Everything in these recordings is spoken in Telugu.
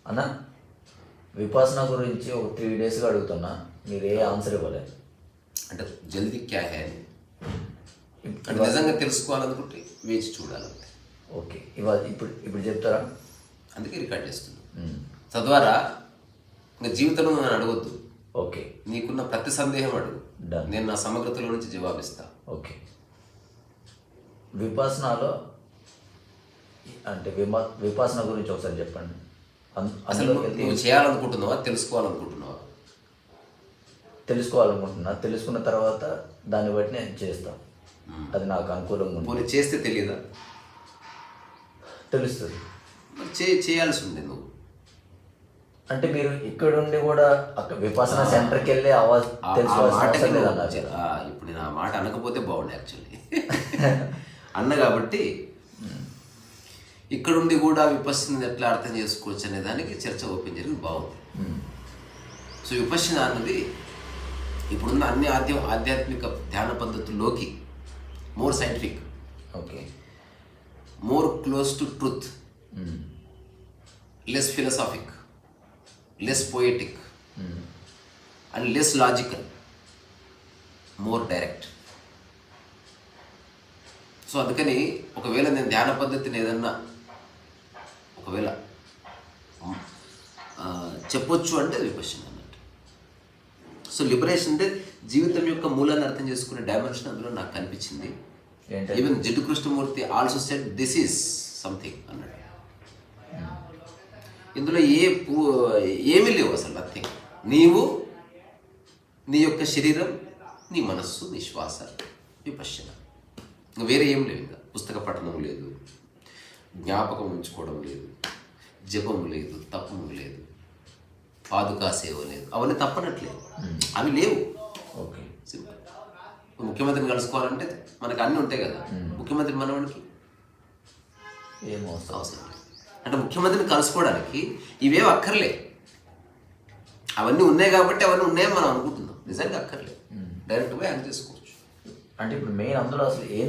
అన్న విపాసన గురించి ఒక 3 డేస్గా అడుగుతున్నా, మీరు ఏ ఆన్సర్ ఇవ్వలేదు. అంటే జల్దీ క్యా హై అని అంటే నిజంగా తెలుసుకోవాలనుకుంటే వేచి చూడాలంటే. ఓకే, ఇవాళ ఇప్పుడు చెప్తారా? అందుకే రికార్డ్ చేస్తున్నాను. తద్వారా ఇంకా జీవితంలో నన్ను అడగొద్దు. ఓకే, నీకున్న ప్రతి సందేహం అడుగు, Done. నేను నా సమగ్రతలో నుంచి జవాబిస్తా. ఓకే, విపాసనలో అంటే విపాసన గురించి ఒకసారి చెప్పండి. అసలు నువ్వు చేయాలనుకుంటున్నావా, తెలుసుకోవాలనుకుంటున్నావా? తెలుసుకోవాలనుకుంటున్నా. తెలుసుకున్న తర్వాత దాన్ని బట్టి నేను చేస్తాను. అది నాకు అనుకూలంగా ఉంది. పోనీ చేస్తే తెలియదా? తెలుస్తుంది. మరి చేయాల్సి ఉంది నువ్వు. అంటే మీరు ఇక్కడుండి కూడా అక్కడ విపాసన సెంటర్కి వెళ్ళి తెలుసుకోవాల్సిన అవసరం లేదన్నారు. ఇప్పుడు నేను ఆ మాట అనకపోతే బాగుండే యాక్చువల్లీ. అన్న కాబట్టి ఇక్కడుండి కూడా విపස්සన ఎట్లా అర్థం చేసుకోవచ్చు అనే దానికి చర్చ ఓపెన్ జరిగింది, బాగుంది. సో విపස්සన అన్నది ఇప్పుడున్న అన్ని ఆధ్యాత్మిక ధ్యాన పద్ధతుల్లోకి more scientific, okay, more close to truth, less philosophic, less poetic and less logical, more direct. So అందుకని ఒకవేళ నేను ధ్యాన పద్ధతిని ఏదన్నా ఒకవేళ చెప్పొచ్చు అంటే విపස්සన అన్నట్టు. సో లిబరేషన్ అంటే జీవితం యొక్క మూలాన్ని అర్థం చేసుకునే డైమెన్షన్ అందులో నాకు కనిపించింది. Even Jiddu Krishnamurti also said this is something అన్నాడు. ఇందులో ఏమీ లేవు అసలు, నథింగ్. నీవు, నీ యొక్క శరీరం, నీ మనస్సు, నీ శ్వాస, విపశ్యన, ఇంకా వేరే ఏం లేవు. ఇంకా పుస్తక పఠనం లేదు, జ్ఞాపకం ఉంచుకోవడం లేదు, జపం లేదు, తపము లేదు, పాదుకా సేవ లేదు. అవన్నీ తప్పనట్లేదు, అవి లేవు. Okay, simple. ముఖ్యమంత్రిని కలుసుకోవాలంటే మనకు అన్నీ ఉంటాయి కదా. ముఖ్యమంత్రి మనవాడికి ఏం అవసరం లేదు. అంటే ముఖ్యమంత్రిని కలుసుకోవడానికి ఇవేవి అక్కర్లే. అవన్నీ ఉన్నాయి కాబట్టి అవన్నీ ఉన్నాయని మనం అనుకుంటున్నాం, నిజంగా అక్కర్లేదు. డైరెక్ట్గా యాక్ట్ చేసుకోవచ్చు. అంటే ఇప్పుడు మెయిన్ అందులో అసలు ఏం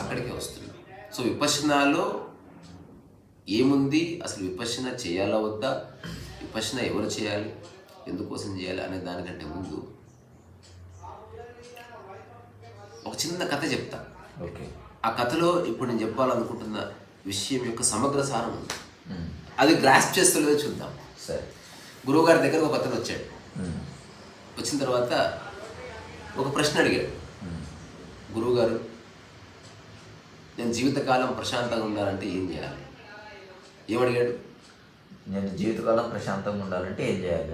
అక్కడికే వస్తున్నాం. సో విపశ్యనాలో ఏముంది, అసలు విపశ్యన చేయాలా వద్దా, విపశ్యన ఎవరు చేయాలి, ఎందుకోసం చేయాలి అనే దానికంటే ముందు ఒక చిన్న కథ చెప్తా. ఓకే, ఆ కథలో ఇప్పుడు నేను చెప్పాలనుకుంటున్న విషయం యొక్క సమగ్ర సారం ఉంది. అది గ్రాస్ప్ చేస్తలేదో చూద్దాం. సరే. గురువుగారి దగ్గర ఒక అతను వచ్చాడు. వచ్చిన తర్వాత ఒక ప్రశ్న అడిగాడు. గురువుగారు, నేను జీవితకాలం ప్రశాంతంగా ఉండాలంటే ఏం చేయాలి? ఏమడిగాడు? నేను జీవితకాలం ప్రశాంతంగా ఉండాలంటే ఏం చేయాలి?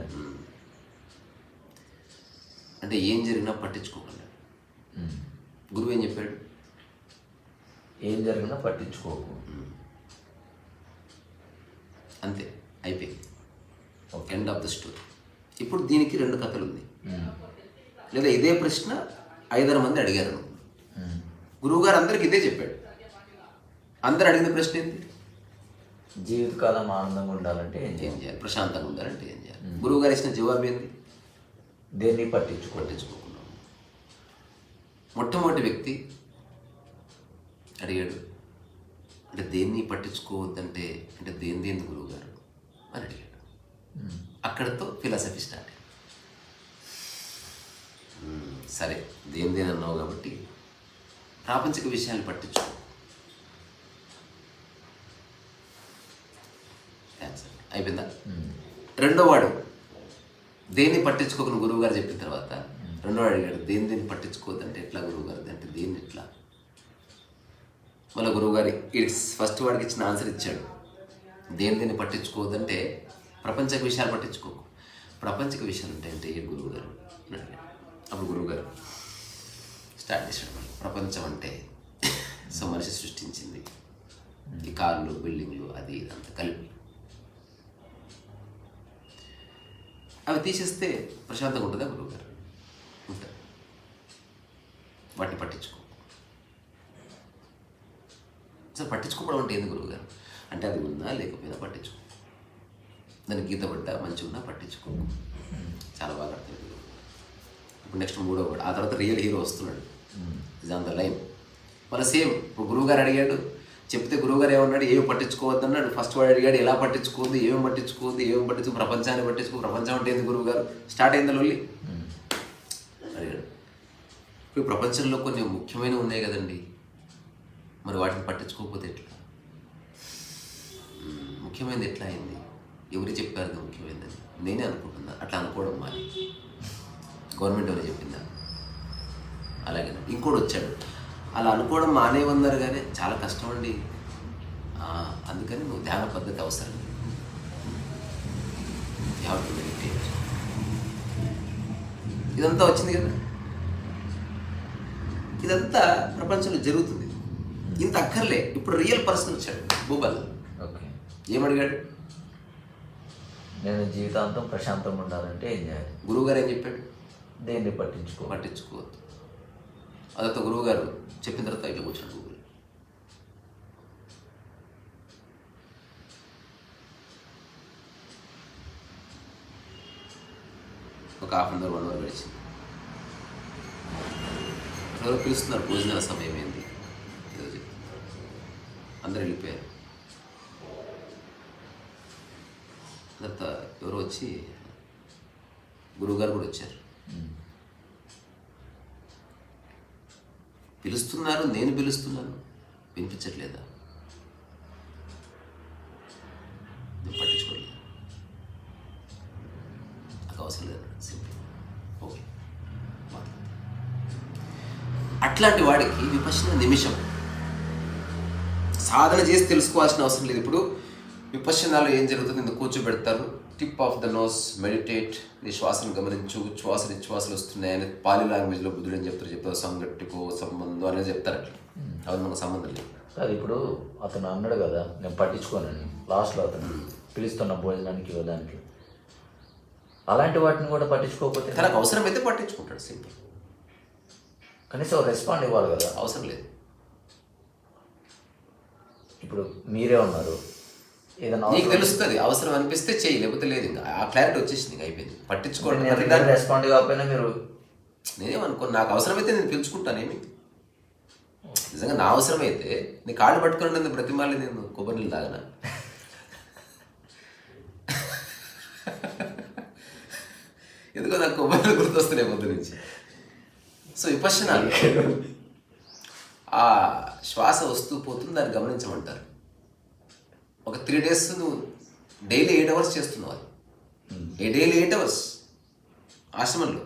అంటే ఏం జరిగినా పట్టించుకోకుండా. గురువు ఏం చెప్పాడు? ఏం జరిగినా పట్టించుకోకు. అంతే, అయిపోయింది. End of the story. ఇప్పుడు దీనికి 2 కథలు ఉంది. లేదా ఇదే ప్రశ్న 5 మంది అడిగారు. గురువుగారు అందరికి ఇదే చెప్పాడు. అందరు అడిగిన ప్రశ్న ఏంటి? జీవితకాలం ఆనందంగా ఉండాలంటే ఏం చేయాలి, ప్రశాంతంగా ఉండాలంటే ఏం చేయాలి? గురువుగారు ఇచ్చిన జవాబు ఏంది? దేన్ని పట్టించుకోకుండా. మొట్టమొదటి వ్యక్తి అడిగాడు, అంటే దేన్ని పట్టించుకోవద్దంటే అంటే దేని గురువుగారు అని అడిగాడు. అక్కడతో ఫిలాసఫీ స్టార్ట్. సరే, దేని అన్నావు కాబట్టి ప్రాపంచిక విషయాన్ని పట్టించుకో. అయిపోయిందా? రెండో వాడు దేన్ని పట్టించుకోకుండా గురువు గారు చెప్పిన తర్వాత రెండో వాడు అడిగాడు, దేన్ని పట్టించుకోవద్దంటే ఎట్లా గురువుగారు, అంటే దేన్ని ఎట్లా? మళ్ళీ గురువుగారి ఫస్ట్ వాడికి ఇచ్చిన ఆన్సర్ ఇచ్చాడు. దేన్ని పట్టించుకోవద్దంటే ప్రపంచక విషయాలు పట్టించుకోకు. ప్రపంచక విషయాలు అంటే ఏ గురువుగారు అని అడిగాడు. అప్పుడు గురువుగారు స్టార్ట్ చేశాడు. ప్రపంచం అంటే సో మనిషి సృష్టించింది, ఈ కార్లు, బిల్డింగ్లు, అది ఇదంతా కలిపి. అవి తీసేస్తే ప్రశాంతంగా ఉంటుందా గురువుగారు? ఉంటుంది. వాటిని పట్టించుకో. అసలు పట్టించుకోవడం అంటే ఏంది గురువుగారు? అంటే అది ఉన్నా లేకపోయినా పట్టించుకో. దానికి గీత పడ్డా మంచిగా ఉన్నా పట్టించుకో. చాలా బాగా అర్థం. ఇప్పుడు నెక్స్ట్ 3వ వాడు, ఆ తర్వాత రియల్ హీరో వస్తున్నాడు. ఇది ఆన్ ద లైన్. మన సేమ్ ఇప్పుడు గురువుగారు అడిగాడు, చెప్తే గురువుగారు ఏమన్నాడు, ఏమి పట్టించుకోవద్దు అన్నాడు. ఫస్ట్ వాడు అడిగాడు, ఎలా పట్టించుకోవద్దు, ఏమేమి పట్టించుకోవద్దు, ఏమేమి పట్టించుకో, ప్రపంచాన్ని పట్టించుకో, ప్రపంచం అంటే ఏంది గురువుగారు, స్టార్ట్ అయిందా లొల్లి అడిగాడు. ఇప్పుడు ప్రపంచంలో కొన్ని ముఖ్యమైనవి ఉన్నాయి కదండి, మరి వాటిని పట్టించుకోకపోతే ఎట్లా? ముఖ్యమైనది ఎట్లా అయింది, ఎవరు చెప్పారు ముఖ్యమైనదని? నేనే అనుకుంటున్నా. అట్లా అనుకోవడం మాని, గవర్నమెంట్ ఎవరు చెప్పిందా? అలాగే ఇంకోటి వచ్చాడు, అలా అనుకోవడం మానేమన్నారు, కానీ చాలా కష్టం అండి. అందుకని నువ్వు ధ్యాన పద్ధతి అవసరం. ఇదంతా వచ్చింది కదా, ఇదంతా ప్రపంచంలో జరుగుతుంది. ఇంత అక్కర్లే. ఇప్పుడు రియల్ పర్సన్ వచ్చాడు భూపాల్. ఓకే, ఏమడిగాడు? నేను జీవితాంతం ప్రశాంతంగా ఉండాలంటే ఏం చేయాలి? గురువుగారు ఏం చెప్పాడు? దేన్ని పట్టించుకోవద్దు. అదంతా గురువుగారు చెప్పిన తర్వాత ఇట్లా కూర్చోండి గూగుల్. ఒక హాఫ్ అన్ అవర్ 1 అవర్ గడిచింది. ఎవరో పిలుస్తున్నారు, భోజనాల సమయం ఏంది ఏదో చెప్తున్నారు. అందరూ వెళ్ళిపోయారు. తర్వాత ఎవరో వచ్చి, గురువుగారు కూడా వచ్చారు. పిలుస్తున్నారు, నేను పిలుస్తున్నాను, వినిపించట్లేదా? నేను పట్టించుకోలేదు, నాకు అవసరం లేదు, సింపుల్. ఓకే, అట్లాంటి వాడికి విపశ్యన నిమిషం. సాధన చేసి తెలుసుకోవాల్సిన అవసరం లేదు. ఇప్పుడు విపశ్యనాలో ఏం జరుగుతుంది? ఇందుకు కూర్చోబెడతారు, tip of the nose, meditate, నీ శ్వాసను గమనించు, శ్వాస నిశ్వాసలు వస్తున్నాయని పాలి లాంగ్వేజ్లో బుద్ధుడు అని చెప్తారు సంగట్టుకో సంబంధం అనేది చెప్తారు. అట్లా అది మనకు సంబంధం లేదు. అది ఇప్పుడు అతను అన్నాడు కదా, నేను పట్టించుకోనని. లాస్ట్లో అతను పిలుస్తున్న భోజనానికి ఇవ్వడానికి, అలాంటి వాటిని కూడా పట్టించుకోకపోతే తనకు అవసరమైతే పట్టించుకుంటాడు, సింపుల్. కనీసం రెస్పాండ్ ఇవ్వాలి కదా. అవసరం లేదు. ఇప్పుడు మీరే ఉన్నారు, ఏదైనా నీకు తెలుస్తుంది, అవసరం అనిపిస్తే చెయ్యి, లేకపోతే లేదు. ఇంకా ఆ క్లారిటీ వచ్చేసింది, ఇంకా అయిపోయింది. పట్టించుకోండి, రెస్పాండ్ కాకపోయినా మీరు, నేనేమనుకోను, నాకు అవసరమైతే నేను పిలుచుకుంటాను. ఏమి నిజంగా నా అవసరమైతే నీ కాళ్ళు పట్టుకుని బ్రతిమాలి, నేను కొబ్బరి నీళ్ళు తాగనా? ఎందుకో నాకు కొబ్బరి నీళ్ళు గుర్తొస్తున్నాయి పొద్దు నుంచి. సో విపశ్యన ఆ శ్వాస వస్తూ పోతుంది, దాన్ని గమనించమంటారు. ఒక 3 days నువ్వు డైలీ 8 hours చేస్తున్నావు. అది డైలీ 8 hours ఆశ్రమంలో.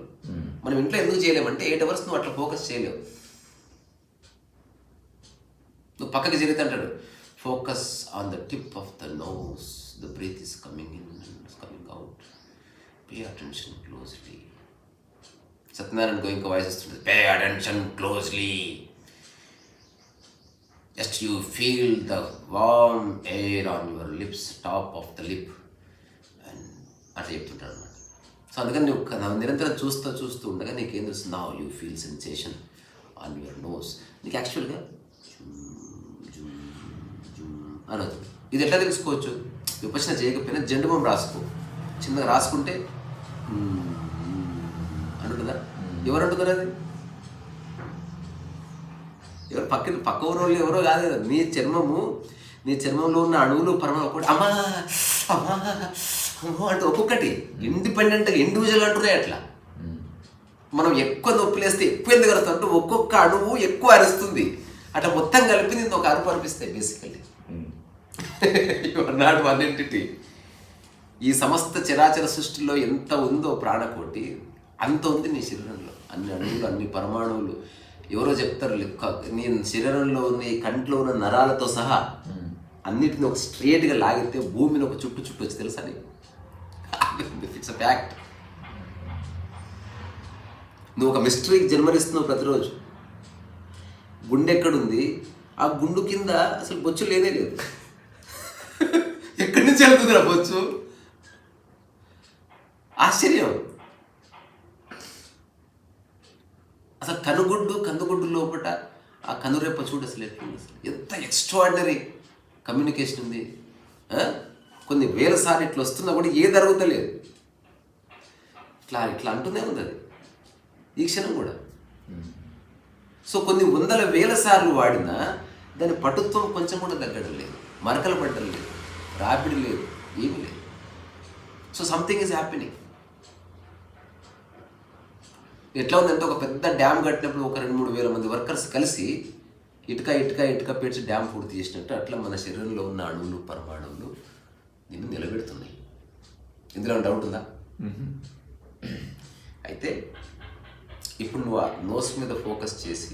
మనం ఇంట్లో ఎందుకు చేయలేమంటే 8 hours నువ్వు అట్లా ఫోకస్ చేయలేవు. నువ్వు పక్కకి జరిగితే అంటాడు, focus on the tip of the nose, the breath is coming in and coming out, pay attention closely. సత్యనారాయణకు ఇంకా వాయిస్ వస్తుంది, pay attention closely, just you feel the warm air on your lips, top of the lip, and అట్లా చెప్తుంటాడు అనమాట. సో అందుకని నువ్వు నిరంతరం చూస్తూ ఉండగా నీకేం తెలుస్తుంది? Now you feel sensation on your nose. నీకు యాక్చువల్గా అని అవుతుంది. ఇది ఎట్లా తెలుసుకోవచ్చు? విపశ్యన చేయకపోయినా జండుమం రాసుకో, చిన్నగా రాసుకుంటే అంటుందా? ఎవరు అంటున్నారు? అది ఎవరు పక్క ఊరోళ్ళు ఎవరో కాదు కదా. నీ చర్మంలో ఉన్న అణువులు పరమాణు ఒకటి అమ్మా అమ్మా అమ్మో అంటే ఒక్కొక్కటి ఇండిపెండెంట్గా ఇండివిజువల్ అంటున్నాయి. అట్లా మనం ఎక్కువ నొప్పిలేస్తే ఎక్కువ ఎందుకు అరుస్తుంటే ఒక్కొక్క అణువు ఎక్కువ అరుస్తుంది. అట్లా మొత్తం కలిపి నేను ఒక అరుపు అనిపిస్తాయి. Basically not one entity. ఈ సమస్త చరాచర సృష్టిలో ఎంత ఉందో ప్రాణకోటి అంత ఉంది నీ శరీరంలో. అన్ని అణువులు, అన్ని పరమాణువులు. ఎవరో చెప్తారు, నీ శరీరంలో ఉన్న ఈ కంట్లో ఉన్న నరాలతో సహా అన్నిటిని ఒక స్ట్రేట్గా లాగితే భూమిని ఒక చుట్టు వచ్చి తెలుసా నీకు? It's a fact. నువ్వు ఒక మిస్టరీకి జన్మనిస్తున్నావు ప్రతిరోజు. గుండె ఎక్కడుంది? ఆ గుండు కింద అసలు బొచ్చు లేదే లేదు. ఎక్కడి నుంచి వెళ్తుంది ఆ బొచ్చు? ఆశ్చర్యం. అసలు కందుగుడ్డు లోపల ఆ కనురెప్ప చూడు అసలు ఎట్లుంది. అసలు ఎంత ఎక్స్ట్రాడినరీ కమ్యూనికేషన్ ఉంది. కొన్ని వేల సార్లు ఇట్లా వస్తున్నా కూడా ఏది అరుగుతలేదు. ఇట్లా అంటూనే ఉంది అది ఈ క్షణం కూడా. సో కొన్ని 100,000 సార్లు వాడినా దాని పటుత్వం కొంచెం కూడా తగ్గడం లేదు, మరకలు పడ్డం లేదు, రాపిడి లేదు, ఏమీ లేదు. So something is happening. ఎట్లా ఉందంటే ఒక పెద్ద డ్యామ్ కట్టినప్పుడు ఒక 2-3 వేల మంది వర్కర్స్ కలిసి ఇటుక పేర్చి డ్యామ్ పూర్తి చేసినట్టు అట్లా మన శరీరంలో ఉన్న అణువులు, పరమాణువులు నిన్ను నిలబెడుతున్నాయి. ఇందులో డౌట్ ఉందా? అయితే ఇప్పుడు నువ్వు ఆ నోస్ మీద ఫోకస్ చేసి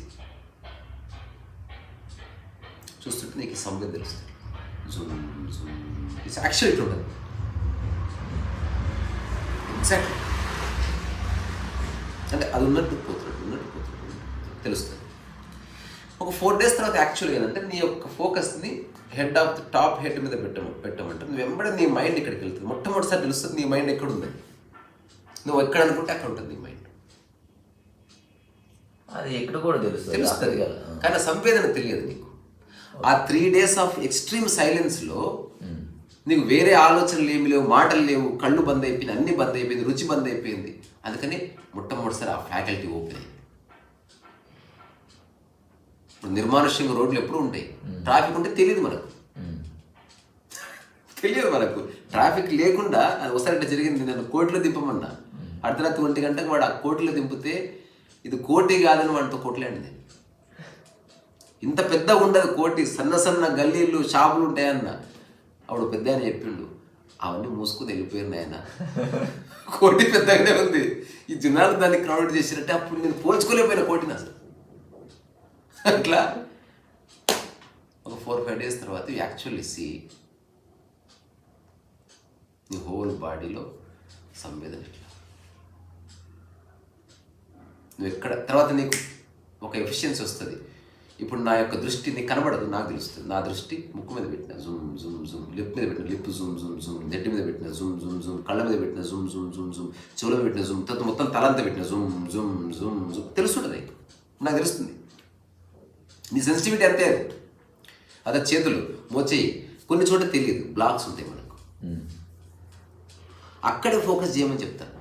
చూస్తుంటే నీకు సంబంధం తెలుస్తుంది. Zoom Zoom it's actual it ఉండదు. ఎగ్జాక్ట్లీ అంటే అది ఉన్నట్టు పోతున్నాడు తెలుస్తుంది. ఒక 4 days తర్వాత యాక్చువల్గా ఏంటంటే నీ యొక్క ఫోకస్ని టాప్ హెడ్ మీద పెట్టమంటే నువ్వు వెంబడి నీ మైండ్ ఇక్కడికి వెళ్తుంది. మొట్టమొదటిసారి తెలుస్తుంది నీ మైండ్ ఎక్కడ ఉంది. నువ్వు ఎక్కడ అనుకుంటే అక్కడ ఉంటుంది నీ మైండ్. అది ఎక్కడ కూడా తెలుస్తుంది కానీ సంవేదన తెలియదు నీకు. ఆ 3 days ఆఫ్ ఎక్స్ట్రీమ్ సైలెన్స్లో నీకు వేరే ఆలోచనలు ఏమి లేవు, మాటలు లేవు, కళ్ళు బంద్ అయిపోయింది, అన్ని బంద్ అయిపోయింది, రుచి బంద్ అయిపోయింది. అందుకని మొట్టమొదటిసారి ఆ ఫ్యాకల్టీ ఓపెన్ అయింది. ఇప్పుడు నిర్మానుష్యంగా రోడ్లు ఎప్పుడు ఉంటాయి, ట్రాఫిక్ ఉంటే తెలియదు మనకు. ట్రాఫిక్ లేకుండా అది ఒకసారి ఇట్లా జరిగింది. నేను కోటిలో దింపమన్నా, అర్ధరాత్రి 1 గంటకు వాడు ఆ కోటిలో దింపితే ఇది కోటి కాదని వాడితో కొట్లాడింది. ఇంత పెద్దగా ఉండదు కోటి, సన్న గల్లీలు షాపులు ఉంటాయన్న. అప్పుడు పెద్ద ఆయన చెప్పిండు, అవన్నీ మూసుకుని వెళ్ళిపోయారు నాయన, కోటి పెద్దగానే ఉంది, ఈ జనాలు దాన్ని క్రౌడ్ చేసినట్టే. అప్పుడు నేను పోల్చుకోలేకపోయినా కోటిని అసలు. అట్లా ఒక 4-5 days తర్వాత యాక్చువల్లీ సీ నీ హోల్ బాడీలో సంవేదన ఇట్లా. నువ్వు ఎక్కడ తర్వాత నీకు ఒక ఎఫిషియన్సీ వస్తుంది. ఇప్పుడు నా యొక్క దృష్టి నీకు కనబడదు, నాకు తెలుస్తుంది. నా దృష్టి ముక్కు మీద పెట్టిన జూమ్ జూమ్ జూమ్, లిప్ మీద పెట్టిన లిప్ జూమ్ జూమ్ జూమ్, నెట్టి మీద పెట్టిన జూమ్ జూమ్ జూమ్, కళ్ళ మీద పెట్టిన జూమ్ జూమ్ జూమ్ జూమ్, చెవుల మీద పెట్టిన జూమ్, తర్వాత మొత్తం తలంతా పెట్టిన జూమ్ జూమ్ జూమ్ జూమ్ తెలుస్తుంటుంది. నాకు తెలుస్తుంది. నీ సెన్సిటివిటీ అంతే. అదే చేతులు మోచేయి కొన్ని చోట తెలియదు, బ్లాక్స్ ఉంటాయి మనకు. అక్కడే ఫోకస్ చేయమని చెప్తాను.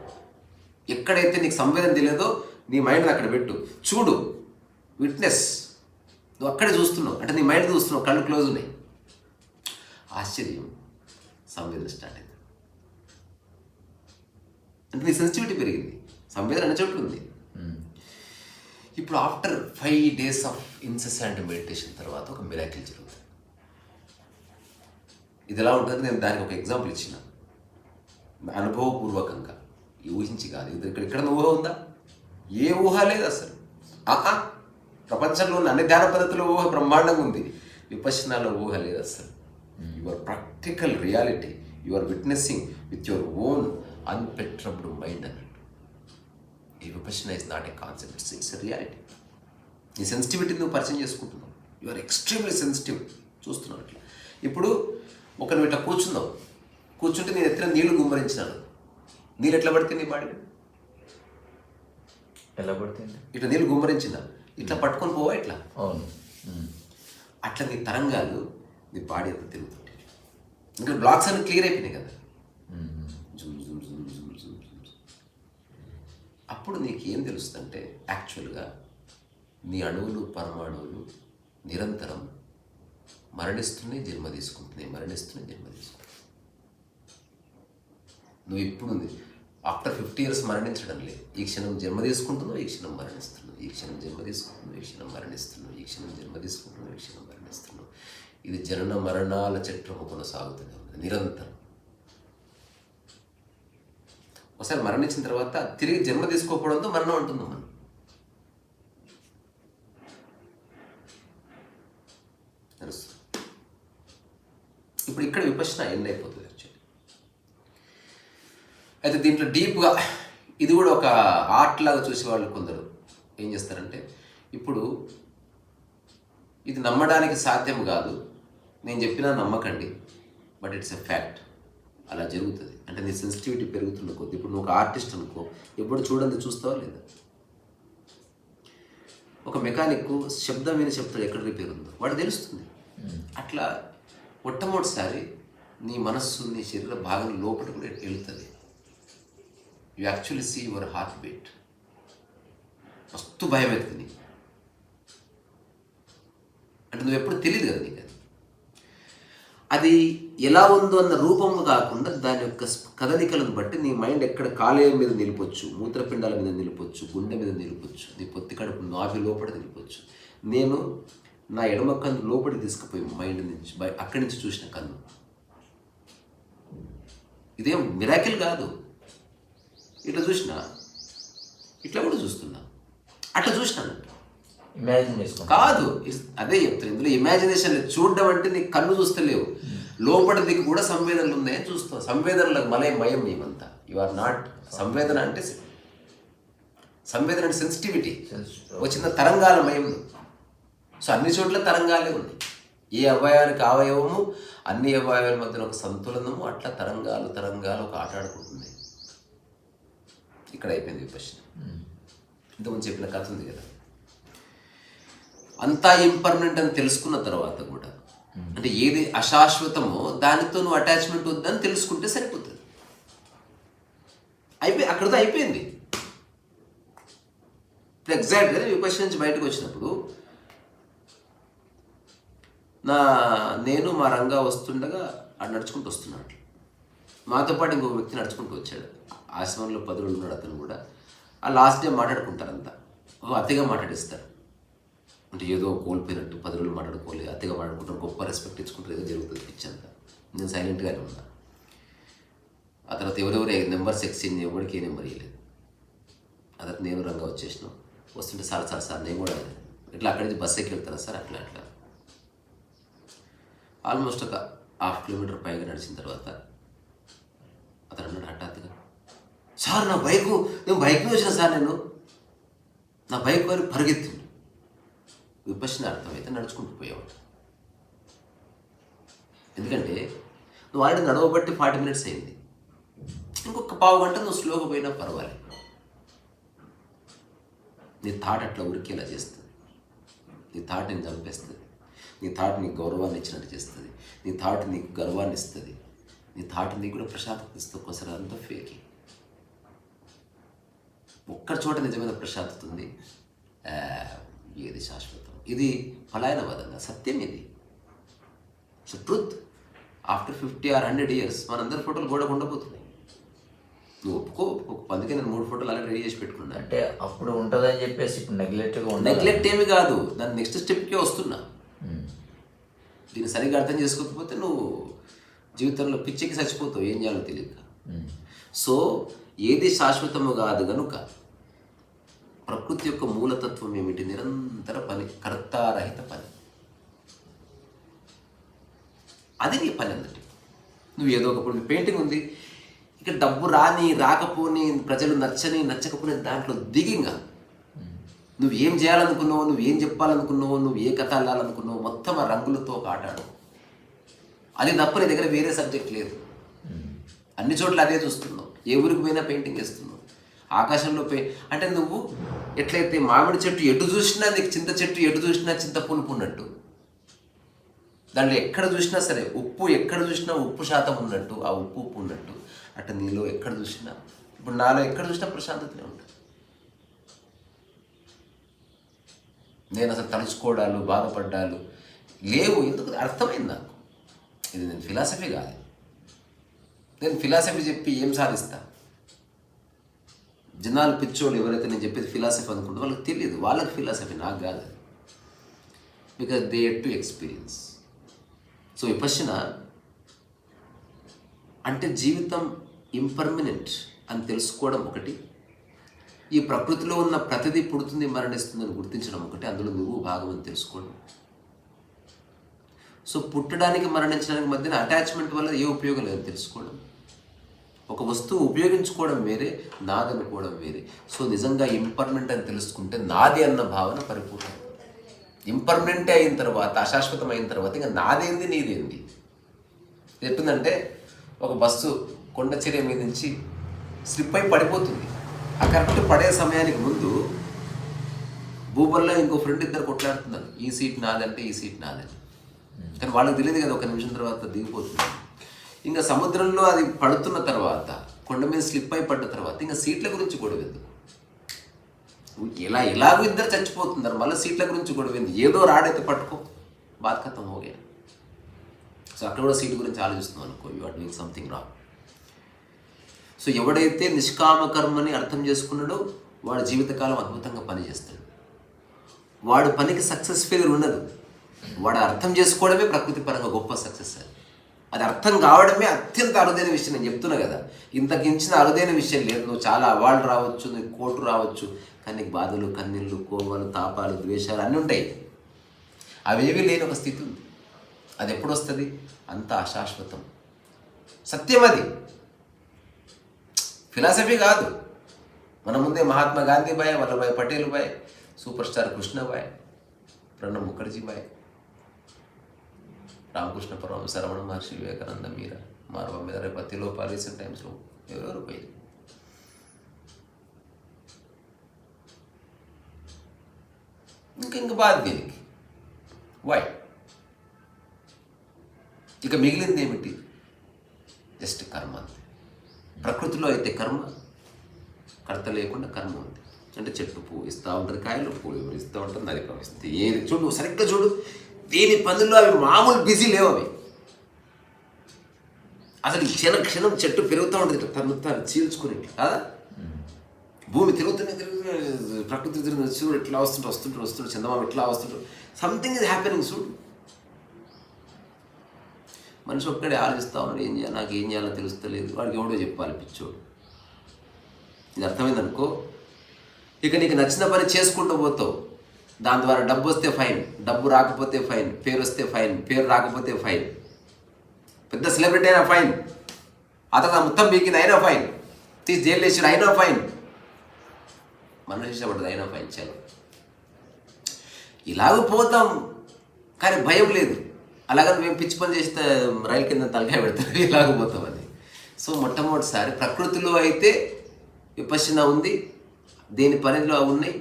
ఎక్కడైతే నీకు సంవేదన తెలియదో నీ మైండ్ అక్కడ పెట్టు, చూడు, విట్నెస్. నువ్వు అక్కడే చూస్తున్నావు అంటే నీ మైండ్ చూస్తున్నావు, కళ్ళు క్లోజ్ ఉన్నాయి. ఆశ్చర్యం, సంవేదన స్టార్ట్ అయింది. అంటే నీ సెన్సిటివిటీ పెరిగింది, సంవేదన అన్ని చోట్ల ఉంది. ఇప్పుడు after 5 days of incessant meditation తర్వాత ఒక మిరాకిల్ జరుగుతుంది. ఇది ఎలా ఉంటుంది, నేను దానికి ఒక ఎగ్జాంపుల్ ఇచ్చిన, అనుభవపూర్వకంగా, ఊహించి కాదు. ఇక్కడ ఊహ ఉందా? ఏ ఊహ లేదు అసలు. ప్రపంచంలో ఉన్న అన్ని ధ్యాన పద్ధతుల్లో ఊహ బ్రహ్మాండంగా ఉంది, విపశ్యనాలో ఊహ లేదు అసలు. Your practical reality, you are witnessing with your own unperturbable mind అన్నట్టు. ఈ Vipassana is not a concept, it's a reality. నీ సెన్సిటివిటీ నువ్వు పరిచయం చేసుకుంటున్నావు. You are extremely sensitive. చూస్తున్నావు అట్లా. ఇప్పుడు నువ్వు ఇట్లా కూర్చుంటే నేను ఎత్తిన నీళ్లు గుమ్మరించినాను, నీళ్ళు ఎట్లా పడితే నీ బాడీ ఎలా పడుతుంది? ఇట్లా నీళ్ళు గుమ్మరించిందా, ఇట్లా పట్టుకొని పోవా ఇట్లా. అవును. అట్లా నీ తరంగాలు నీ బాడీ అంతా తిరుగుతుంటాయి. ఇంకా బ్లాక్స్ అన్ని క్లియర్ అయిపోయినాయి కదా. Zoom Zoom Zoom Zoom Zoom Zoom. అప్పుడు నీకు ఏం తెలుస్తుందంటే యాక్చువల్గా నీ అణువులు, పరమాణువులు నిరంతరం మరణిస్తూనే జన్మ తీసుకుంటున్నాయి. నువ్వు ఇప్పుడు ఆఫ్టర్ 50 years మరణించడం లేదు. ఈ క్షణం జన్మ తీసుకుంటున్నావు, ఈ క్షణం మరణిస్తున్నావు, ఈ క్షణం జన్మ తీసుకుంటున్నావు, ఈ క్షణం మరణిస్తున్నావు, ఈ క్షణం జన్మ తీసుకుంటున్నావు, ఈ క్షణం మరణిస్తున్నావు. ఇది జనన మరణాల చక్రము కొనసాగుతూనే ఉంది నిరంతరం. ఒకసారి మరణించిన తర్వాత తిరిగి జన్మ తీసుకోకపోవడంతో మరణం అంటున్నాం మనం. తెలుసు. ఇప్పుడు ఇక్కడ విపశ్యన ఎండ్ అయిపోతుంది యాక్చువల్లీ. అయితే దీంట్లో డీప్గా ఇది కూడా ఒక ఆర్ట్ లాగా చూసేవాళ్ళు కొందరు ఏం చేస్తారంటే, ఇప్పుడు ఇది నమ్మడానికి సాధ్యం కాదు, నేను చెప్పినా నమ్మకండి, బట్ ఇట్స్ ఎ ఫ్యాక్ట్. అలా జరుగుతుంది. అంటే నీ సెన్సిటివిటీ పెరుగుతున్న కొద్ది. ఇప్పుడు నువ్వు ఒక ఆర్టిస్ట్ అనుకో, ఎప్పుడు చూడండి చూస్తావా లేదా? ఒక మెకానిక్ శబ్దం విని చెప్తాడు ఎక్కడ రిపేర్ ఉందో, వాడు తెలుస్తుంది. అట్లా మొట్టమొదటిసారి నీ మనస్సు, నీ శరీర భాగం లోపల కూడా వెళుతుంది. You actually see your heart beat. మస్తు భయం అవుతుంది. అంటే నువ్వు ఎప్పుడు తెలియదు కదా నీకు అది ఎలా ఉందో అన్న రూపము కాకుండా దాని యొక్క కదలికలను బట్టి నీ మైండ్ ఎక్కడ కాలేయం మీద నిలిపొచ్చు, మూత్రపిండాల మీద నిలిపొచ్చు, గుండె మీద నిలిపొచ్చు, నీ పొత్తి కడుపు నాభి లోపల నిలిపొచ్చు. నేను నా ఎడమ కన్ను లోపలికి తీసుకుపోయి మైండ్ నుంచి అక్కడి నుంచి చూసిన కన్ను. ఇదేం మిరాకిల్ కాదు. ఇట్లా చూసిన, ఇట్లా కూడా చూస్తున్నా, అట్లా చూసినాను ఇమాజిన్ చేసుకో కాదు. అదే చెప్తాను, ఇందులో ఇమాజినేషన్ లేదు. చూడడం అంటే నీకు కన్ను చూస్తలేవు, లోపల దిక్కు కూడా సంవేదనలు ఉన్నాయని చూస్తావు. సంవేదనలకు మయం నీవంతా. You are not. సంవేదన అంటే సెన్సిటివిటీ, వచ్చిన తరంగాల మయం. సో అన్ని చోట్ల తరంగాలే ఉన్నాయి. ఏ అవయవానికి అవయవము, అన్ని అవయవాల మధ్యన ఒక సంతులనము, అట్లా తరంగాలు ఒక ఆట ఆడుకుంటుంది. ఇక్కడ అయిపోయింది విపశ్యన. ఇంతకుముందు చెప్పిన కథ ఉంది కదా, అంతా ఇంపర్మనెంట్ అని తెలుసుకున్న తర్వాత కూడా, అంటే ఏది అశాశ్వతమో దానితో నువ్వు అటాచ్మెంట్ వద్దని తెలుసుకుంటే సరిపోతుంది. అక్కడితో అయిపోయింది. ఇప్పుడు ఎగ్జాక్ట్గా విపశ్యన నుంచి బయటకు వచ్చినప్పుడు నేను మా రంగా వస్తుండగా అది నడుచుకుంటూ వస్తున్నాడు. మాతో పాటు ఇంకొక వ్యక్తి నడుచుకుంటూ వచ్చాడు. ఆశ్రమంలో 10 రోజులు ఉన్నాడు అతను కూడా. ఆ లాస్ట్ డే మాట్లాడుకుంటారంతా, అతిగా మాట్లాడిస్తారు. అంటే ఏదో కోల్పోయినట్టు 10 రోజులు మాట్లాడుకోలేదు, అతిగా మాట్లాడుకుంటారు, గొప్ప రెస్పెక్ట్ ఇచ్చుకుంటారు, ఏదో జరుగుతుంది పిచ్చంతా. నేను సైలెంట్గానే ఉన్నా. ఆ తర్వాత ఎవరెవరు నెంబర్స్ ఎక్స్చేంజ్, ఎవరికి ఏ నెంబర్ ఇవ్వలేదు. ఆ తర్వాత నేను రంగా వచ్చేసినాం. వస్తుంటే సార్ నేను కూడా ఇట్లా అక్కడి నుంచి బస్సు ఎక్కి వెళ్తారా సార్, అట్లా ఆల్మోస్ట్ ఒక 1/2 కిలోమీటర్ పైగా నడిచిన తర్వాత అతను అన్నాడు హఠాత్తుగా, సార్ నేను బైక్ మీద వచ్చిన సార్, నా బైక్ వారి పరిగెత్తిండు. విపశ్యన అర్థమైతే నడుచుకుంటూ పోయేవాడు. ఎందుకంటే నువ్వు ఆల్రెడీ నడవబట్టి 40 మినిట్స్ అయింది. ఇంకొక 1/2 గంట నువ్వు స్లోగా పోయినా పర్వాలేదు. నీ థాట్ అట్లా ఉరికేలా చేస్తుంది. నీ థాట్ నేను చంపేస్తుంది. నీ థాట్ నీకు గౌరవాన్ని ఇచ్చినట్టు చేస్తుంది. నీ థాట్ నీకు గర్వాన్ని ఇస్తుంది. నీ థాట్ నీకు కూడా ప్రశాంతత ఇస్తుంది. ఒక్కోసారి అంతా ఫేకి. ఒక్కడి చోట నిజమైన ప్రశాంతత ఉంది. ఏది శాశ్వతం? ఇది పలాయనవాదంగా సత్యం. ఇది so truth. After 50 or 100 years మనందరి ఫోటోలు గోడకు ఉండబోతున్నాయి. నువ్వు ఒప్పుకో. అందుకే నేను 3 ఫోటోలు అలా రెడీ చేసి పెట్టుకున్నా. అంటే అప్పుడు ఉంటుందని చెప్పేసి ఇప్పుడు నెగ్లెక్ట్ ఏమి కాదు, దాని నెక్స్ట్ స్టెప్కే వస్తున్నా. దీన్ని సరిగ్గా అర్థం చేసుకోకపోతే నువ్వు జీవితంలో పిచ్చికి చచ్చిపోతావు, ఏం చేయాలో తెలియక. సో ఏది శాశ్వతము కాదు కనుక ప్రకృతి యొక్క మూలతత్వం ఏమిటి? నిరంతర పని, కర్తారహిత పని. అది నీ పని అన్నట్టు. నువ్వు ఏదో ఒకప్పుడు పెయింటింగ్ ఉంది, ఇక డబ్బు రాకపోని, ప్రజలు నచ్చకపోని దాంట్లో దిగింగా నువ్వు ఏం చేయాలనుకున్నావు, నువ్వు ఏం చెప్పాలనుకున్నావు, నువ్వు ఏ కథ అల్లాలనుకున్నావు, మొత్తం ఆ రంగులతో ఒక ఆటాడు. అది తప్ప నీ దగ్గర వేరే సబ్జెక్ట్ లేదు. అన్ని చోట్ల అదే చూస్తున్నావు. ఏ ఊరికి పోయినా పెయింటింగ్ వేస్తున్నావు. ఆకాశంలో అంటే నువ్వు ఎట్లయితే మామిడి చెట్టు ఎటు చూసినా నీకు చింత చెట్టు ఎటు చూసినా చింత పులుపు ఉన్నట్టు, దాంట్లో ఎక్కడ చూసినా సరే ఉప్పు, ఎక్కడ చూసినా ఉప్పు శాతం ఉన్నట్టు, ఆ ఉప్పు ఉన్నట్టు, అట్లా నీలో ఎక్కడ చూసినా, ఇప్పుడు నాలో ఎక్కడ చూసినా ప్రశాంతతనే ఉంటుంది. నేను అసలు తలుచుకోవడాలు, బాధపడ్డాలు లేవు. ఎందుకు? అర్థమైంది నాకు. ఇది నేను ఫిలాసఫీ కాదు. నేను ఫిలాసఫీ చెప్పి ఏం సాధిస్తా? జనాలు పిచ్చోళ్ళు ఎవరైతే నేను చెప్పేది ఫిలాసఫీ అనుకుంటే వాళ్ళకి తెలియదు. వాళ్ళకి ఫిలాసఫీ, నాకు కాదు. Because they had to experience. So Vipassana అంటే జీవితం ఇంపర్మనెంట్ అని తెలుసుకోవడం ఒకటి, ఈ ప్రకృతిలో ఉన్న ప్రతిదీ పుడుతుంది మరణిస్తుందని గుర్తించడం ఒకటి, అందులో నువ్వు భాగం అని తెలుసుకోవడం. సో పుట్టడానికి మరణించడానికి మధ్యన అటాచ్మెంట్ వల్ల ఏ ఉపయోగం లేదని తెలుసుకోవడం. ఒక వస్తువు ఉపయోగించుకోవడం వేరే, నాదనుకోవడం వేరే. సో నిజంగా ఇంపర్మనెంట్ అని తెలుసుకుంటే నాది అన్న భావన పరిపూర్ణం. ఇంపర్మనెంటే అయిన తర్వాత, అశాశ్వతం అయిన తర్వాత ఇంకా నాదేంది నీదేంది. ఎట్టుందంటే ఒక బస్సు కొండ చర్య మీద నుంచి స్లిప్ అయి పడిపోతుంది. ఆ కరెక్ట్ పడే సమయానికి ముందు భూబల్లో ఇంకో ఫ్రెండ్ ఇద్దరు కొట్లాడుతున్నారు, ఈ సీట్ నాదంటే ఈ సీట్ నాదని. కానీ వాళ్ళకి తెలియదు కదా, 1 నిమిషం తర్వాత దిగిపోతుంది. ఇంకా సముద్రంలో అది పడుతున్న తర్వాత, కొండ మీద స్లిప్ అయి పడ్డ తర్వాత ఇంకా సీట్ల గురించి గొడవద్దు. ఎలాగో ఇద్దరు చచ్చిపోతున్నారు, మళ్ళీ సీట్ల గురించి గొడవైంది. ఏదో రాడైతే పట్టుకో, బాత్ ఖతం హో గయా. సో అక్కడ కూడా సీట్ గురించి ఆలోచిస్తున్నాం అనుకో, you are doing something wrong. So ఎవడైతే నిష్కామ కర్మని అర్థం చేసుకున్నాడో వాడు జీవితకాలం అద్భుతంగా పనిచేస్తాడు. వాడు పనికి సక్సెస్ ఫెయిల్యూర్ ఉండదు. వాడు అర్థం చేసుకోవడమే ప్రకృతి పరంగా గొప్ప సక్సెస్. అది అర్థం కావడమే అత్యంత అరుదైన విషయం. నేను చెప్తున్నా కదా, ఇంతకించిన అరుదైన విషయం లేదు. నువ్వు చాలా అవార్డు రావచ్చు, నీకు కోర్టు రావచ్చు, కానీ నీకు బాధలు, కన్నీళ్ళు, కోపాలు, తాపాలు, ద్వేషాలు అన్నీ ఉంటాయి. అవేవి లేని ఒక స్థితి ఉంది. అది ఎప్పుడు వస్తుంది? అంత అశాశ్వతం, సత్యం. అది ఫిలాసఫీ కాదు. మన ముందే మహాత్మా గాంధీ బాయ్, వల్లభాయ్ పటేల్ బాయ్, సూపర్ స్టార్ కృష్ణ బాయ్, ప్రణబ్ ముఖర్జీ బాయ్, రామకృష్ణ పరమహంస, రమణ మహర్షి, వివేకానంద, మీరా, మార్వ మీద రేపతిలో రీసెంట్ టైమ్స్లో ఎవరెవరు పోయింది. ఇంక బాధ దీనికి వై? ఇక మిగిలింది ఏమిటి? జస్ట్ కర్మ అంతే. ప్రకృతిలో అయితే కర్మ, కర్త లేకుండా కర్మ ఉంది. అంటే చెట్టు పువ్వు ఇస్తూ ఉంటుంది, కాయలు పువ్వు ఇస్తూ ఉంటుంది, నది ప్రవహిస్తుంది. ఏది చూడు, సరిగ్గా చూడు, దేని పనుల్లో అవి మామూలు బిజీ లేవు. అవి అసలు క్షణం క్షణం చెట్టు పెరుగుతూ ఉంటుంది, తను తను చీల్చుకుని కాదా. భూమి తిరుగుతూనే ప్రకృతి తిరుగుతుంది. చూడు ఇట్లా వస్తుంటాడు చందమామ ఇట్లా వస్తుంటాడు. Something is happening. చూడు, మనిషి ఒక్కడే ఆలోచిస్తూ ఉన్నాడు, ఏం చేయాలి, నాకు ఏం చేయాలో తెలుస్తలేదు. వాడికి ఎవడో చెప్పాలి, పిచ్చోడు. ఇది అర్థమైందనుకో, ఇక నీకు నచ్చిన పని చేసుకుంటూ పోతావు. దాని ద్వారా డబ్బు వస్తే ఫైన్, డబ్బు రాకపోతే ఫైన్, పేరు వస్తే ఫైన్, పేరు రాకపోతే ఫైన్. పెద్ద సెలబ్రిటీ అయినా ఫైన్, అతను మొత్తం బీకింది అయినా ఫైన్, తీసి జైలు వేసాడు అయినా ఫైన్, మనిషి ఇష్టపడ్డది అయినా ఫైన్. చాలు ఇలాగ పోతాం, కానీ భయం లేదు. అలాగని మేము పిచ్చి పని చేస్తే రైలు కింద తలకాయ పెడతారు, ఇలాగ పోతామని. సో మొట్టమొదటిసారి ప్రకృతిలో అయితే విపశ్యన ఉంది, దేని పరిధిలో అవి ఉన్నాయి,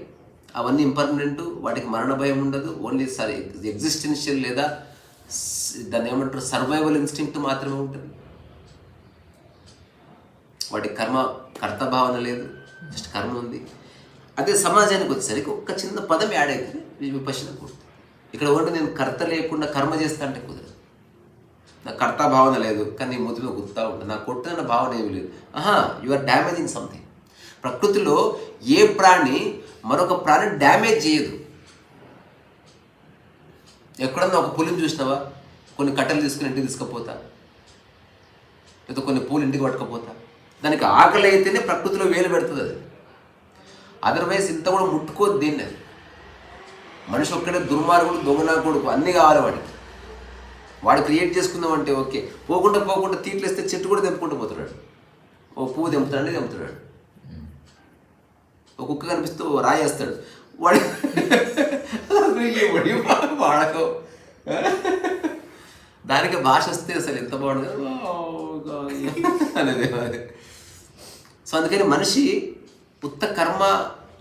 అవన్నీ ఇంపర్మనెంట్, వాటికి మరణ భయం ఉండదు. ఓన్లీ ఎగ్జిస్టెన్షియల్ లేదా దాన్ని ఏమంటారు, సర్వైవల్ ఇన్స్టింక్ట్ మాత్రమే ఉంటుంది. వాటికి కర్త భావన లేదు, జస్ట్ కర్మ ఉంది. అదే సమాజానికి వచ్చేసరికి ఒక చిన్న పదం యాడ్ అవుతుంది, విపశ్యన కూడా. ఇక్కడ ఓన్లీ నేను కర్త లేకుండా కర్మ చేస్తా అంటే కుదరదు. నాకు కర్త భావన లేదు, కానీ నీ ముద్దులో గుర్తా ఉంటుంది, నాకు కొట్టున్న భావన ఏమి లేదు. You are damaging something. ప్రకృతిలో ఏ ప్రాణి మరొక ప్రాణి డ్యామేజ్ చేయదు. ఎక్కడన్నా ఒక పులిని చూసినావా, కొన్ని కట్టెలు తీసుకుని ఇంటికి తీసుకుపోతా, లేదా కొన్ని పూలు ఇంటికి పట్టుకపోతా. దానికి ఆకలి అయితేనే ప్రకృతిలో వేలు పెడుతుంది అది. అదర్వైజ్ ఇంత కూడా ముట్టుకోదు దీన్ని. అది మనిషి ఒక్కడే దుర్మార్గుడు, దొంగనా కొడుకు, అన్నీ కావాలి వాడికి. వాడు క్రియేట్ చేసుకుందామంటే ఓకే, పోకుండా తీట్లు వేస్తే చెట్టు కూడా తెంపుకుంటూ పోతున్నాడు. ఓ పువ్వు తెంపుతాడు, తెంపుతున్నాడు. ఒక కుక్క కనిపిస్తూ రాయేస్తాడు. వాడి వాడకో దానికి భాష వస్తే అసలు ఎంత బాగుంటుంది అనేది. సో అందుకని మనిషి ఉత్త కర్మ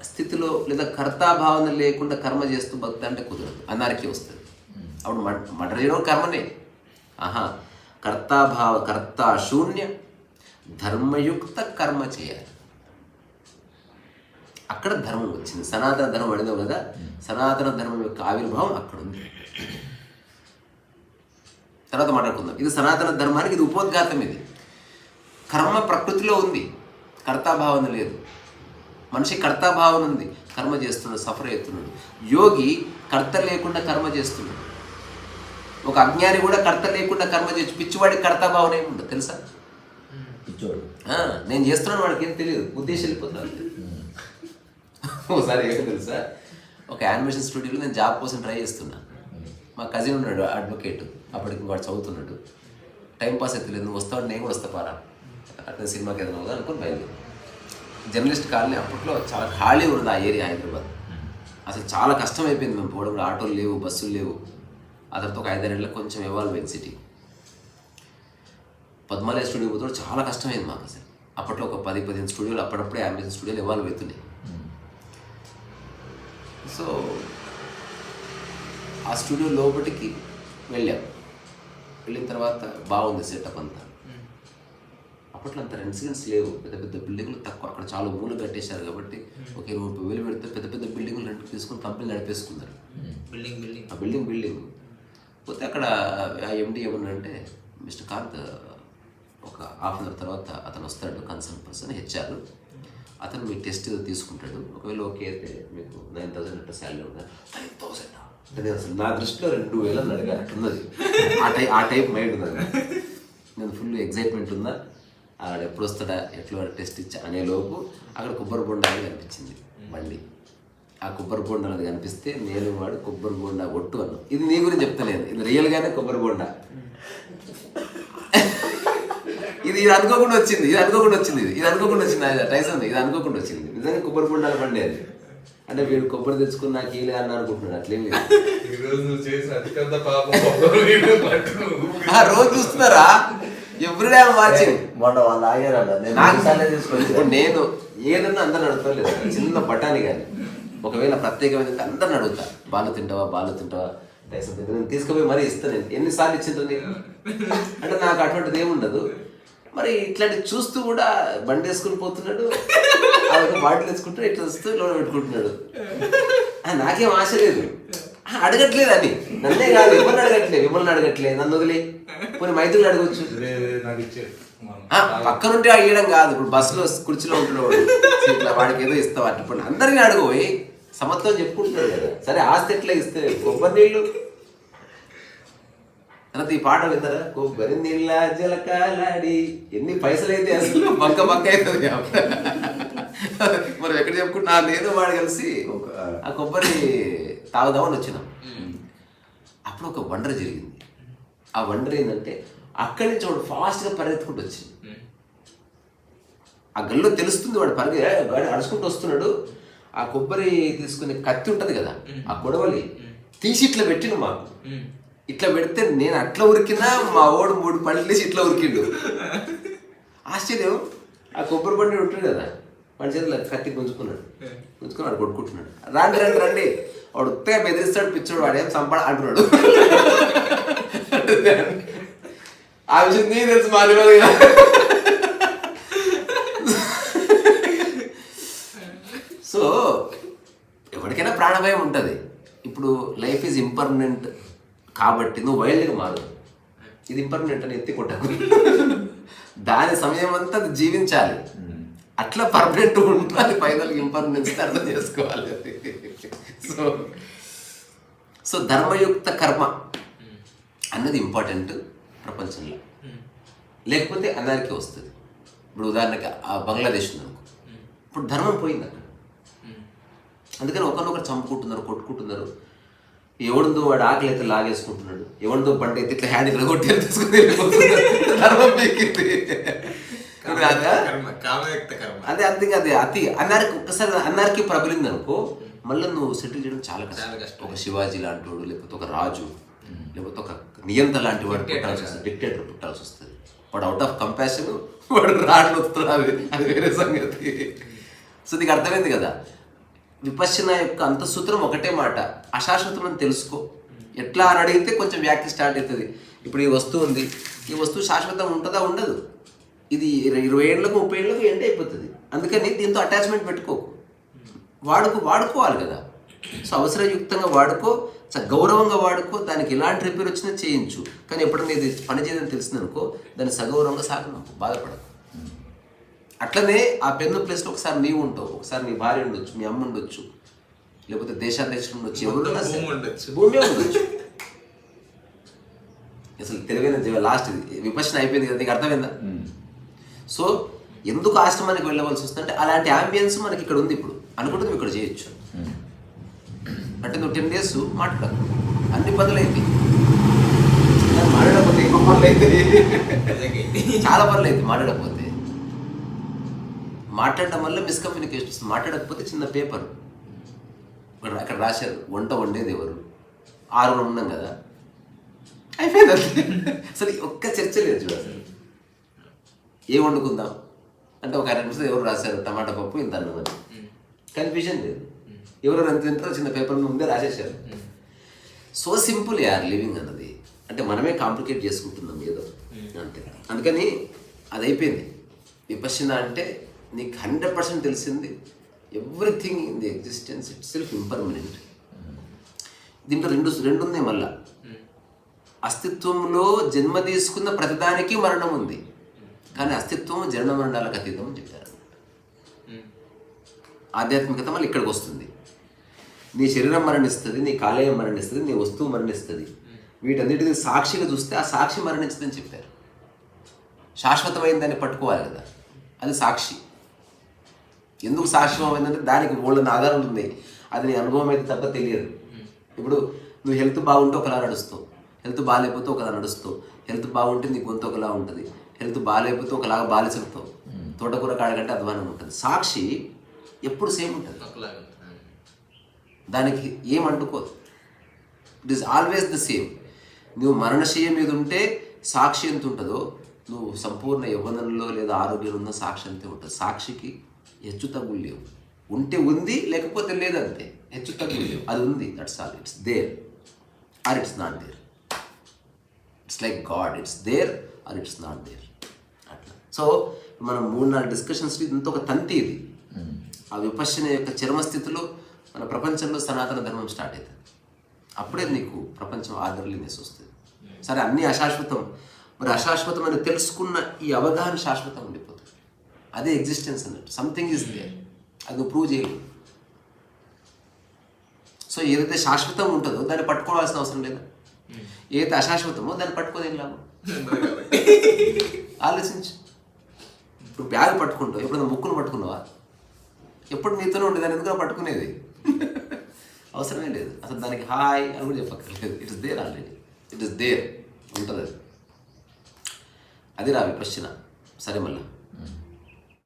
స్థితిలో లేదా కర్తాభావన లేకుండా కర్మ చేస్తూ బతుకుతా అంటే కుదరదు, అనార్కీ వస్తుంది. అప్పుడు మర్డర్ చేయడం కర్మనే. కర్తా శూన్య ధర్మయుక్త కర్మ చేయాలి. అక్కడ ధర్మం వచ్చింది. సనాతన ధర్మం అడిగావు కదా, సనాతన ధర్మం యొక్క ఆవిర్భావం అక్కడ ఉంది. తర్వాత మాట్లాడుకుందాం. ఇది సనాతన ధర్మానికి ఇది ఉపోద్ఘాతం. ఇది కర్మ ప్రకృతిలో ఉంది, కర్తాభావన లేదు. మనిషి కర్తాభావన ఉంది, కర్మ చేస్తున్నాడు, సఫర్ అవుతున్నాడు. యోగి కర్త లేకుండా కర్మ చేస్తున్నాడు. ఒక అజ్ఞాని కూడా కర్త లేకుండా కర్మ చేయొచ్చు. పిచ్చివాడికి కర్తాభావన ఏమి ఉండదు తెలుసా. పిచ్చోడు నేను చేస్తున్నాను వాడికి ఏం తెలియదు, ఉద్దేశం వెళ్ళిపోతున్నాడు. ఒకసారి ఏం తెలుసా, ఒక యానిమేషన్ స్టూడియోలో నేను జాబ్ కోసం ట్రై చేస్తున్నా. మా కజిన్ ఉన్నాడు అడ్వకేట్, అప్పటికి వాడు చదువుతున్నాడు. టైంపాస్ అవుతలేదు, నువ్వు వస్తావు, నేను కూడా వస్తా పారా, అట్లా సినిమాకి ఏదైనా అవుదా అనుకుని బయలుదేరి. జర్నలిస్ట్ కాలనీ అప్పట్లో చాలా ఖాళీ ఉంది ఆ ఏరియా హైదరాబాద్. అసలు చాలా కష్టం అయిపోయింది మేము పోవడం. ఆటోలు లేవు, బస్సులు లేవు. ఆ తర్వాత ఒక 5-6 ఏళ్ళకి కొంచెం ఇవాల్వ్ అయింది సిటీ. పద్మాలయ స్టూడియో పోతే చాలా కష్టమైంది మాకు అసలు. అప్పట్లో ఒక 10-15 స్టూడియోలు అప్పుడప్పుడే యానిమేషన్ స్టూడియోలు ఇవాల్వ్ అవుతున్నాయి. సో ఆ స్టూడియో లోపలికి వెళ్ళాం. వెళ్ళిన తర్వాత బాగుంది సెటప్ అంతా. అప్పట్లో అంత రెసిడెన్స్ లేవు, పెద్ద పెద్ద బిల్డింగ్లు తక్కువ. అక్కడ చాలా మూలు కట్టేశారు కాబట్టి ఒక 20,000 పెడితే పెద్ద పెద్ద బిల్డింగ్లు రెంట్ తీసుకుని కంపెనీలు నడిపేసుకున్నారు. ఆ బిల్డింగ్ పోతే అక్కడ ఆ ఎండి ఏమన్నాడంటే మిస్టర్ కాంత్ ఒక హాఫ్ అన్ అవర్ తర్వాత అతను వస్తాడు, కన్సర్న్ పర్సన్ హెచ్ఆర్, అతను మీ టెస్ట్ తీసుకుంటాడు. ఒకవేళ ఓకే అయితే మీకు 9,000 అంటే శాలరీ ఉందా? 5,000 అంటే అసలు నా దృష్టిలో 2,000 అని అడిగా ఉన్నది. ఆ టైప్ మైండ్ ఉన్నది. నేను ఫుల్ ఎగ్జైట్మెంట్ ఉందా, ఆడ ఎప్పుడు వస్తాడా, ఎట్లా టెస్ట్ ఇచ్చా అనే లోపు అక్కడ కొబ్బరి బొండా అని కనిపించింది బండి. ఆ కొబ్బరి బొండా అనేది కనిపిస్తే నేను వాడు కొబ్బరి బొండా ఒట్టు అన్నాను. ఇది నీ గురించి చెప్తలేదు, ఇది రియల్గానే కొబ్బరి బొండా. ఇది అనుకోకుండా వచ్చింది టైసన్, ఇది అనుకోకుండా వచ్చింది. నిజంగా కొబ్బరి బొండాల బండి అది. అంటే వీడు కొబ్బరి తెచ్చుకుని నాకు ఏలే అని అనుకుంటున్నాడు. అట్లేం లేదు. రోజు చూస్తున్నారా ఎవ్రీడే వాచింగ్. నేను ఏదన్నా అందరిని అడుగుతలేదు, చిన్న బఠానీ కానీ ఒకవేళ ప్రత్యేకమైన అందరిని అడుగుతా, బాలు తింటావా టైసన్ తింటా, నేను తీసుకుపోయి మరీ ఇస్తాను. నేను ఎన్నిసార్లు ఇచ్చిండ్రు నీకు అంటే నాకు అటువంటిది ఏముండదు. మరి ఇట్లాంటి చూస్తూ కూడా బండి వేసుకుని పోతున్నాడు, అదొక బాటిల్ వేసుకుంటాడు, ఇట్లా వస్తూ లోన్ పెట్టుకుంటున్నాడు. నాకేం ఆశ లేదు, అడగట్లేదు అని. నన్నే కాదు మిమ్మల్ని అడగట్లేదు, నన్ను వదిలే కొన్ని మైతులు అడగచ్చు. పక్కనుంటే అయ్యడం కాదు. ఇప్పుడు బస్సులో కుర్చీలో ఉంటున్నాడు, ఇట్లా వాడికి ఏదో ఇస్తావు అట్లా అందరినీ అడగపోయి సమత్వం చెప్పుకుంటున్నాడు కదా. సరే ఆస్తి ఎట్లా ఇస్తే కొబ్బరి నీళ్ళు తర్వాత ఈ పాట వింటారా, కొబ్బరి నీళ్ళ జలకాలాడి, ఎన్ని పైసలు అయితే అసలు బక్క అవుతుంది. మనం ఎక్కడ చెప్పుకుంటున్నా నేను వాడు కలిసి ఆ కొబ్బరి తాగుదామని వచ్చినాం. అప్పుడు ఒక వండర్ జరిగింది. ఆ వండర్ ఏంటంటే అక్కడి నుంచి వాడు ఫాస్ట్గా పరిగెత్తుకుంటూ వచ్చింది. ఆ గల్లో తెలుస్తుంది వాడు గాడి అడుచుకుంటూ వస్తున్నాడు. ఆ కొబ్బరి తీసుకునే కత్తి ఉంటుంది కదా, ఆ కొడవలి తీసి ఇట్లా పెట్టిన మాకు. ఇట్లా పెడితే నేను అట్లా ఉరికినా, మా ఓడు 3 పళ్ళు వేసి ఇట్లా ఉరికిండు. ఆశ్చర్యం. ఆ కొబ్బరి బండి ఉంటాడు కదా, వాడి చేతిలో కత్తి గుంజుకుని వాడు కొట్టుకుంటున్నాడు. రండి వాడు ఉత్తగా బెదిరిస్తాడు, పిచ్చాడు, వాడేం సంపడ అంటున్నాడు. ఆ విషయం నీకు తెలుసు, మా తెలియదు. సో ఎవరికైనా ప్రాణభయం ఉంటుంది. ఇప్పుడు లైఫ్ ఈజ్ ఇంపర్మనెంట్ కాబట్టి నువ్వు వైల్డ్గా మారదు. ఇది ఇంపర్మనెంట్ అని ఎత్తి కొట్టకు. దాని సమయం అంతా అది జీవించాలి. అట్లా పర్మనెంట్ ఉంటుంది, ఫైనల్ ఇంపర్మనెన్స్ అర్థం చేసుకోవాలి. సో ధర్మయుక్త కర్మ అన్నది ఇంపార్టెంట్ ప్రపంచంలో, లేకపోతే అనార్కీ వస్తుంది. ఇప్పుడు ఉదాహరణకి ఆ బంగ్లాదేశ్ ఉందనుకో, ఇప్పుడు ధర్మం పోయింది అక్కడ. అందుకని ఒకరినొకరు చంపుకుంటున్నారు, కొట్టుకుంటున్నారు. ఎవడితో వాడు ఆకలి అయితే లాగేసుకుంటున్నాడు, ఎవరితో బండి అయితే ఇట్లా హ్యాండ్ ఇక్కడ కొట్టి తీసుకుని ధర్మం పీకింది. అదే అంతే, అదే అతి అన్నార్కి. ఒక్కసారి అన్నార్కి ప్రబలింది అనుకో, మళ్ళీ నువ్వు సెటిల్ చేయడం చాలా కష్టం. ఒక శివాజీ లాంటి వాడు, లేకపోతే ఒక రాజు, లేకపోతే ఒక నియంత లాంటి వాడు పుట్టాల్సి వస్తుంది, డిక్టేటర్ పుట్టాల్సి వస్తుంది. వాడు అవుట్ ఆఫ్ కంపాషన్ వాడు రాళ్ళు వస్తున్నాడు, అది వేరే సంగతి. సో నీకు అర్థమైంది కదా. విపశ్యన యొక్క అంతఃసూత్రం ఒకటే మాట, అశాశ్వతం అని తెలుసుకో. ఎట్లా అని అడిగితే కొంచెం వ్యాఖ్య స్టార్ట్ అవుతుంది. ఇప్పుడు ఈ వస్తువు ఉంది, ఈ వస్తువు శాశ్వతం ఉంటుందా? ఉండదు. ఇది 20 ఏళ్ళకు 30 ఏళ్ళకు ఎండ్ అయిపోతుంది. అందుకని దీంతో అటాచ్మెంట్ పెట్టుకోకు, వాడుకోవాలి కదా. సో అవసరయుక్తంగా వాడుకో, గౌరవంగా వాడుకో. దానికి ఎలాంటి రిపేర్ వచ్చినా చేయించు. కానీ ఎప్పుడైనా ఇది పని చేయదని తెలిసిందనుకో, దాన్ని సగౌరవంగా సాగను, బాధపడకు. అట్లనే ఆ పెన్ను ప్లేస్లో ఒకసారి నీవు ఉంటావు, ఒకసారి నీ భార్య ఉండొచ్చు, మీ అమ్మ ఉండొచ్చు, లేకపోతే దేశాధ్యక్షుడు ఉండొచ్చు, ఎవరున్నా భూమి ఉండొచ్చు. అసలు తెలివైన లాస్ట్ విపశ్యన అయిపోయింది కదా, నీకు అర్థమైందా? సో ఎందుకు ఆశ్రమానికి వెళ్ళవలసి వస్తుందంటే అలాంటి అంబియన్స్ మనకి ఇక్కడ ఉంది. ఇప్పుడు అనుకుంటే నువ్వు ఇక్కడ చేయొచ్చు. అంటే నువ్వు 10 days మాట్లాడకు, అన్ని పనులు అయితే మాట్లాడకపోతే ఎక్కువ పనులు అయితే, చాలా పనులు అయితే మాట్లాడకపోతే. మాట్లాడటం వల్ల మిస్కమ్యూనికేషన్ వస్తుంది. మాట్లాడకపోతే చిన్న పేపర్ అక్కడ రాశారు, వంట వండేది ఎవరు, 6 ఉన్నాం కదా, అయిపోయింది. అసలు ఒక్క చర్చ లేదు చూడ. అసలు ఏం వండుకుందాం అంటే ఒక 2 నిమిషాలు ఎవరు రాశారు, టమాటా పప్పు ఇంత అన్నం అని. కన్ఫ్యూజన్ లేదు, ఎవరు ఎంత తింటారో చిన్న పేపర్ ముందే రాసేసారు. సో సింపుల్ యార్ లివింగ్ అన్నది. అంటే మనమే కాంప్లికేట్ చేసుకుంటున్నాం ఏదో అంతే. అందుకని అది అయిపోయింది. విపశ్యన అంటే నీకు 100% తెలిసింది, everything in the existence it self impermanent. దీంట్లో రెండు ఉన్నాయి మళ్ళా. అస్తిత్వంలో జన్మ తీసుకున్న ప్రతిదానికి మరణం ఉంది, కానీ అస్తిత్వం జనన మరణాలకు అతీతం అని చెప్పారు. ఆధ్యాత్మికత మళ్ళీ ఇక్కడికి వస్తుంది. నీ శరీరం మరణిస్తుంది, నీ కాలేయం మరణిస్తుంది, నీ వస్తువు మరణిస్తుంది. వీటన్నిటిని సాక్షిగా చూస్తే ఆ సాక్షి మరణించదని చెప్పారు. శాశ్వతమైన దాన్ని పట్టుకోవాలి కదా, అది సాక్షి. ఎందుకు శాశ్వతమైందంటే దానికి వాళ్ళని ఆధారం ఉంది, అది నీ అనుభవం అయితే తప్ప తెలియదు. ఇప్పుడు నువ్వు హెల్త్ బాగుంటే ఒకలా నడుస్తావు, హెల్త్ బాగాలేకపోతే ఒకలా నడుస్తావు. హెల్త్ బాగుంటే నీ గొంతు ఒకలా ఉంటుంది, హెల్త్ బాగాలేకపోతే ఒకలాగా బాలిసెళ్తావు. తోటకూర కాడకంటే అధ్వానం ఉంటుంది. సాక్షి ఎప్పుడు సేమ్ ఉంటుంది, దానికి ఏం అంటుకోదు. It is always the same. నువ్వు మరణశయ్య మీద ఉంటే సాక్షి ఎంత ఉంటుందో, నువ్వు సంపూర్ణ యవ్వనంలో లేదా ఆరోగ్యంలో ఉన్న సాక్షి అంతే ఉంటుంది. సాక్షికి హెచ్చు తగ్గులు లేవు. ఉంటే ఉంది, లేకపోతే లేదంతే. హెచ్చు తగ్గులు లేవు, అది ఉంది, that's all. It's there or it's not there. It's like god, it's there or it's not there అట్లా. సో మనం 3-4 డిస్కషన్స్ ఇంత ఒక తంతి ఇది. ఆ విపశ్యన యొక్క చరమస్థితిలో మన ప్రపంచంలో సనాతన ధర్మం స్టార్ట్ అవుతుంది. అప్పుడే నీకు ప్రపంచం ఆర్డర్లీనెస్ వస్తుంది. సరే అన్నీ అశాశ్వతం, మరి అశాశ్వతం అని తెలుసుకున్న ఈ అవగాహన శాశ్వతం ఉండిపోతుంది. అదే ఎగ్జిస్టెన్స్ అన్నట్టు. సంథింగ్ ఈజ్ దేర్, అది నువ్వు ప్రూవ్ చేయలేవు. సో ఏదైతే శాశ్వతం ఉంటుందో దాన్ని పట్టుకోవాల్సిన అవసరం లేదా, ఏదైతే అశాశ్వతమో దాన్ని పట్టుకోదేం లాభం. ఆలోచించు. ఇప్పుడు బ్యాగ్ పట్టుకుంటావు, ఎప్పుడైనా ముక్కును పట్టుకున్నావా? ఎప్పుడు నీతోనే ఉండే దాన్ని ఎందుకు పట్టుకునేది? అవసరమే లేదు అసలు. దానికి హాయ్ అని కూడా చెప్పక్కర్లేదు. It is there already, it is there ఉంటుంది. అది రా విపశ్యన. సరే మళ్ళీ